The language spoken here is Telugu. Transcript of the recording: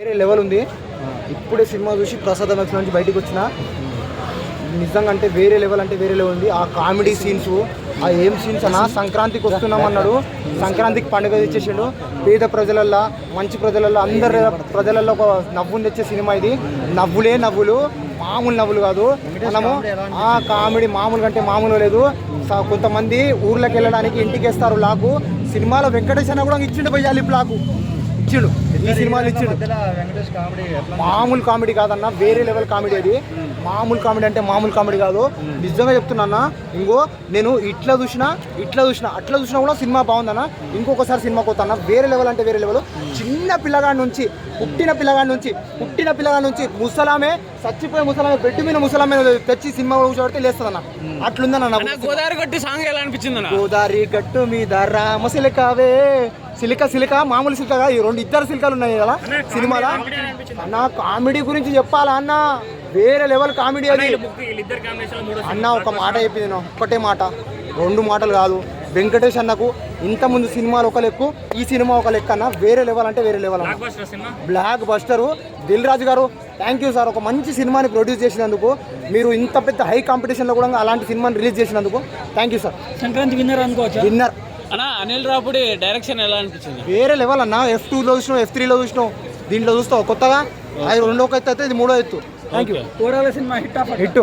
వేరే లెవెల్ ఉంది. ఇప్పుడే సినిమా చూసి ప్రసాదం ఎక్స్ నుంచి బయటకు వచ్చిన నిజంగా అంటే వేరే లెవెల్ ఉంది. ఆ కామెడీ సీన్స్, ఆ ఏం సీన్స్ అన్నా సంక్రాంతికి వస్తున్నామన్నాడు, సంక్రాంతికి పండుగ తెచ్చేసాడు. పేద ప్రజలల్లో, మంచి ప్రజలల్లో, అందరి ప్రజలలో ఒక నవ్వుని తెచ్చే సినిమా ఇది. నవ్వులే నవ్వులు, మామూలు నవ్వులు కాదు. మనము ఆ కామెడీ మామూలుగా అంటే మామూలు లేదు. కొంతమంది ఊర్లోకి వెళ్ళడానికి ఇంటికి వేస్తారు లాకు. సినిమాలో వెంకటేష్ అన్న కూడా ఇచ్చిండు పోయాలి లాకు ఇచ్చిండు. ఈ సినిమాలు ఇచ్చిండు. మామూలు కామెడీ కాదన్న, వేరే లెవెల్ కామెడీ అది. మామూలు కామెడీ అంటే మామూలు కామెడీ కాదు. నిజంగా చెప్తున్నా. ఇంకో నేను ఇట్లా చూసినా అట్లా చూసినా కూడా సినిమా బాగుందన్న. ఇంకొకసారి సినిమాకి పోతాను. వేరే లెవెల్ అంటే వేరే లెవెల్. చిన్న పిల్లగాడి నుంచి పుట్టిన పిల్లగాడి నుంచి ముసలామే, చచ్చిపోయే ముసలామే, బెడ్ మీద ముసలామే తెచ్చి సినిమా చూడబడితే లేస్తుందన్న. అట్లుందన్న. గోదావరి గట్టు సాంగ్ ఎలా అనిపించింది? గోదావరి గట్టు మీద రామ సిలికావే, సిలిక మామూలు సిలిక కాదు. ఈ ఇద్దరు సిలికలు ఉన్నాయి కదా సినిమాలో. నా కామెడీ గురించి చెప్పాలా అన్న, వేరే లెవెల్ కామెడీ అది అన్న. ఒక మాట చెప్పింది నా, ఒక్కటే మాట, రెండు మాటలు కాదు. వెంకటేష్ అన్నకు ఇంతకుముందు సినిమాలు ఒక లెక్కు, ఈ సినిమా ఒక లెక్క అన్న. వేరే లెవెల్ అంటే వేరే లెవెల్ అన్న. Black buster. దిల్ రాజు గారు థ్యాంక్ యూ సార్, ఒక మంచి సినిమాని ప్రొడ్యూస్ చేసినందుకు. మీరు ఇంత పెద్ద హై కాంపిటీషన్లో కూడా అలాంటి సినిమాని రిలీజ్ చేసినందుకు thank you sir. Sankranti winner అనుకోవచ్చు. విన్నర్ అన్న. అనిల్ రావుపూడి డైరెక్షన్ ఎలా అనిపించింది? వేరే లెవెల్ అన్న. F2లో చూసినావు, F3లో చూసినావు, దీంట్లో చూస్తావు కొత్తగా. అది రెండో ఎత్తు అయితే ఇది మూడో ఎత్తు. Thank you. Overall cinema hit.